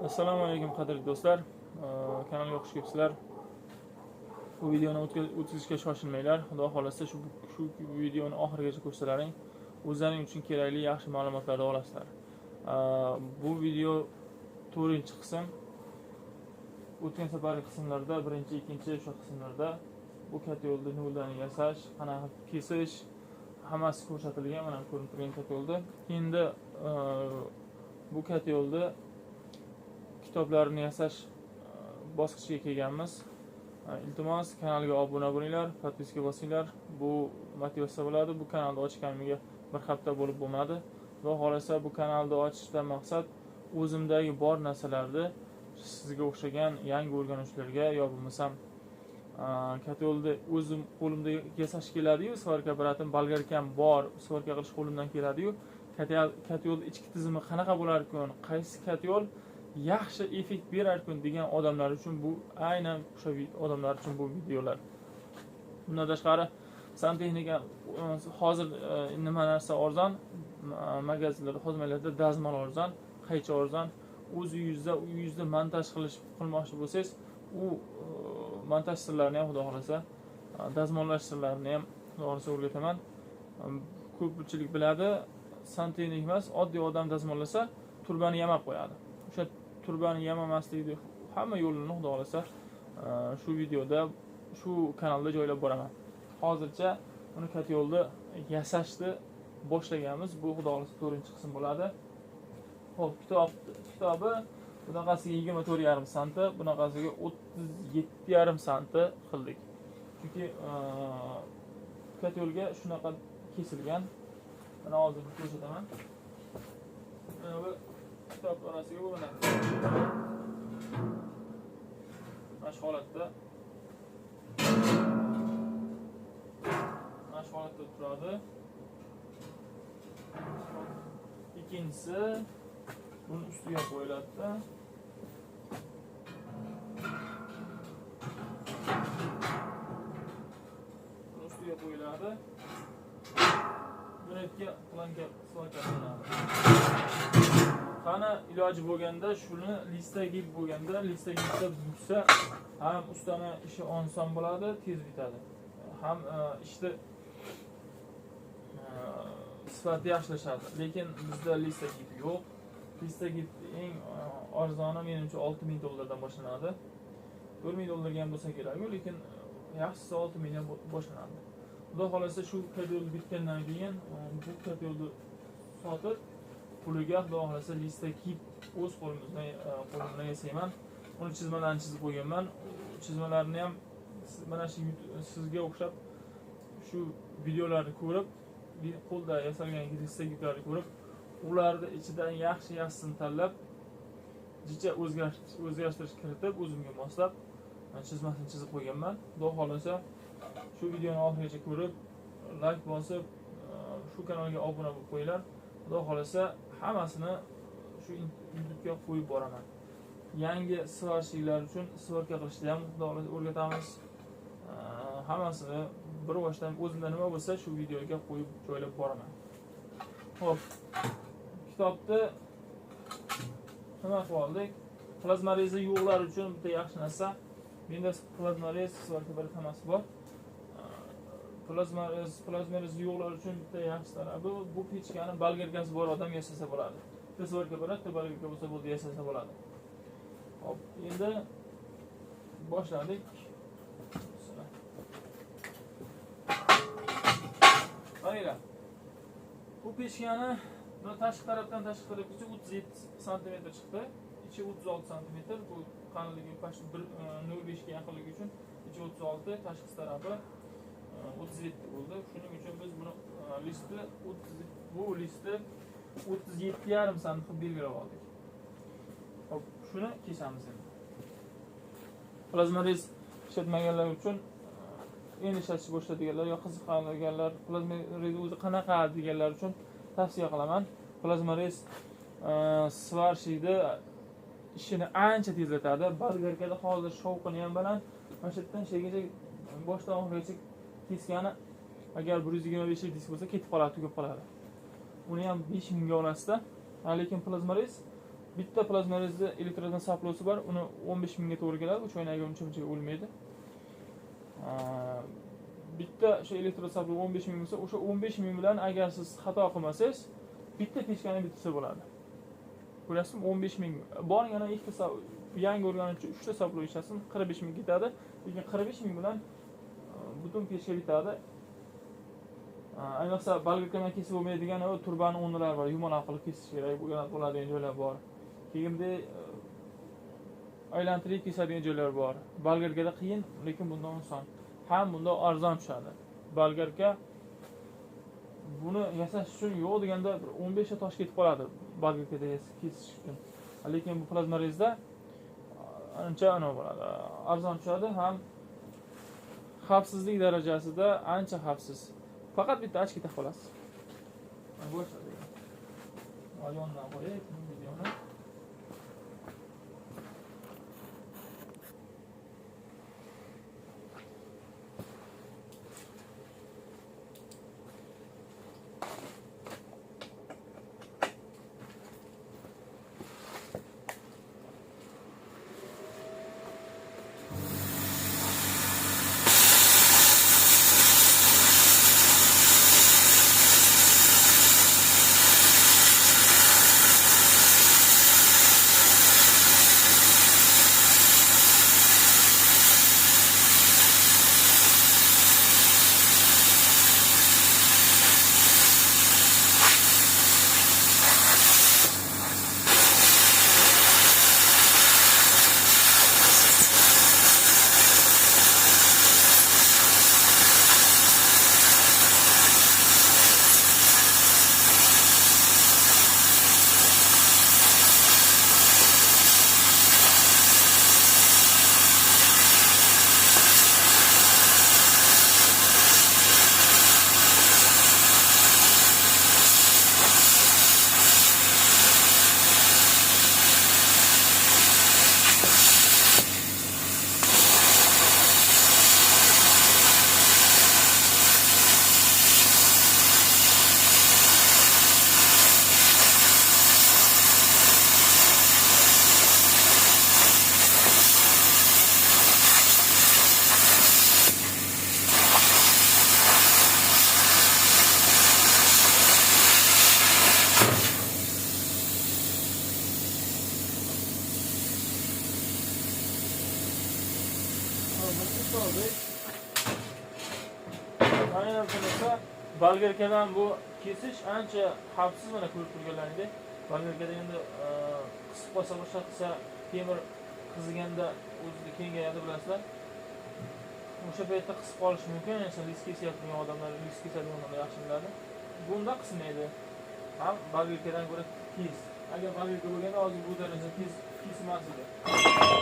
Assalomu alaykum qadrli do'stlar. Kanalga xush kelibsizlar. Bu videoni o'tkazishga shoshilmanglar. Xudo xolasa shu videoni oxirigacha ko'rsalaring, o'zlaring uchun kerakli yaxshi ma'lumotlarni olasizlar. Bu video 4-qism. O'tgan safargi qismlarda, birinchi, ikkinchi o'sha qismlarda bu katta yo'lda noldan yasash, qanaqa kesish hammasi ko'rsatilgan. Mana ko'rinib turgan katta yo'lda. Endi bu katta yo'lda kitoblarni yasash bosqichiga kelganmiz. Iltimos kanalga obuna bo'linglar, podpiska bosinglar. Bu motivatsiya bo'ladi. Bu kanalni ochganimga bir hafta bo'lib bo'lmadi. Xudo xolasa bu kanalni ochishdan maqsad o'zimdagi bor narsalarni sizga o'xshagan yangi o'rganuvchilarga yo bo'lmasam katta yo'lda o'zim qo'limda yasash keladi-yu, svarka aparatim bolgarkam bor, svarka qilish qo'limdan keladi-yu. Katta yo'l ichki tizimi qanaqa bo'lar ekan, qaysi katta yo'l yaxshi effekt berar ekan degan odamlar uchun bu aynan o'sha odamlar uchun bu videolar. Bundan tashqari santexnika hozir nima narsa arzon, magazinlarda, xizmatlarda dazmol arzon, qaychi arzon. O'z uyingizda montaj qilmoqchi bo'lsangiz, u montaj sirlarini ham xudo xolasa, dazmollash sirlarini ham xudo xolasa o'rgataman. Ko'pchilik biladi, santexnik emas, oddiy odam dazmollasa turbani yamab qo'yadi. O'sha turbani yamamaslikni hamma yo'lini xudo xolasa shu videoda, shu kanalda joylab boraman. Hozircha uni katta yo'lda yasashni boshlaganmiz. Bu xudo xolasa 4-qism bo'ladi. Xo'p, kitobi bunaqasiga 24,5 santi, bunaqasiga 37,5 santi qildik. Chunki katta yo'lga shunaqa kesilgan. Mana hozir ko'rsataman. Bu kitob orasiga bo'linadi. Mana shu holatda turadi. Ikkinchisi buni ustiga qo'yiladi. Buni ustiga qo'yiladi. Bunga planka so'rayapti. Qani iloji bo'lganda shuni listaga bo'lganda, listaga buzsa ham ustani ishi oson bo'ladi, tez bitadi. Ham ishni sifati yaxshilashadi. Lekin bizda listaga yo'q. Listaga eng arzoni menimcha $6,000 dan boshlanadi. $4,000 ham bo'lsa kerak, lekin yaxshisi $6,000 dan boshlanadi. Xudo xolasa shu katta yo'lni bitgandan keyin bu katta yo'lni sotib puliga xudo xolasa listaga o'z qo'limdan yasayman. Uni chizmalarni chizib qo'yganman. Chizmalarni ham mana shu sizga o'xshab shu videolarni ko'rib, qo'lda yasalgan listagilarni ko'rib, ularni ichidan yaxshisini tanlab, jicha o'zgashtirish kiritib, o'zimga moslab chizmasini chizib qo'yganman. Xudo xolasa shu videoni oxirigacha ko'rib, like bosib, shu kanalga obuna bo'lib qo'yinglar. Xudo xolasa hammasini shu YouTube'ga qo'yib boraman. Yangi svarshiklar uchun svarka qilishni ham xudo xolasa o'rgatamiz. Hammasini bir boshdan o'zimda nima bo'lsa shu videoga qo'yib joylab boraman. Xo'p, kitobni nima qilib oldik? Plazmarezi yo'qlar uchun bitta yaxshi narsa. Menda plazmarez svarka bir hammasi bor. Plazmarez yo'qlar uchun bitta yaxshi tarafi bu pechkani bolgarkasi bor odam yasasa bo'ladi. Bitta svarka bor, bitta bolgarka bo'lsa bo'ldi, yasasa bo'ladi. Hop, endi boshladik. Qaranglar. Bu pechkani tashqi tarafdan tashqi tarafgacha 37 sm chiqdi. Ichi 36 sm. Bu qalinligi past 0.5 ga yaqinligi uchun ichi 36, tashqi tarafi 37 bo'ldi. Shuning uchun biz buni listni 37,5 sm qilib belgilab oldik. Hop, shuni kesamiz endi. Plazmarez ishlatmaganlar uchun endi ishlatish boshladiganlar yo qiziqadiganlar, plazmarez o'zi qanaqa deganlar uchun tavsiya qilaman. Plazmarez svarshikni ishini ancha tezlatadi. Bolgarkada hozir shovqini ham baland. Mana shu yerdan shaygacha boshdan oxirigacha keskani agar 125 disk bo'lsa ketib qoladi, tugab qoladi. Uni ham 5,000 ga olasizda. Lekin plazmarez bitta plazmarezda elektroddan saplovsi bor, uni 15 mingga to'g'ri keladi, 3 oynaga uncha o'lmaydi. Bitta shu elektrod saplov 15 ming bo'lsa, o'sha 15 ming bilan agar siz xato qilmasangiz, bitta pechkani bitsa bo'ladi. Ko'rasizmi? 15 ming. Bor yana ikkita yangi o'rganuvchi 3 ta saplov ishlasin, 45 ming ketadi. Lekin 45 ming bilan butun pechka bitadi. Ayniqsa balgirkadan kesib bo'lmaydigan o turbani o'rnalari bor, yumaloq qilib kesish kerak bo'ladigan joylar bor. Keyinda aylantirib kesadigan joylar bor. Balgirkada qiyin, lekin bundan oson. Ham bunda arzon tushadi. Balgirka buni yasash uchun yo'q deganda 15 ta tosh ketib qoladi balgirkada kesish uchun. Lekin bu plazmarezda ancha bo'ladi. Arzon tushadi, ham xavfsizlik darajasida ancha xavfsiz. Faqat bitta ochkita xolasiz. Bo'ladi. Ayondan qo'yib, videoni aynan shunday balgirkadan bu kesish ancha xavfsiz, mana ko'rib turganlaringdek. Balgirkada endi qisib qolsa, boshqa qilsa, temir qiziganda o'zida kengayadi, bilasizlar. O'sha paytda qisib qolish mumkin. Masalan, risk kesayotgan odamlar risk kesadigan yaxshi biladi. Bunda qismaydi. Ham balgirkadan ko'ra tez. Agar balgirka bo'lganda hozir bu darajada tez kesmas edi.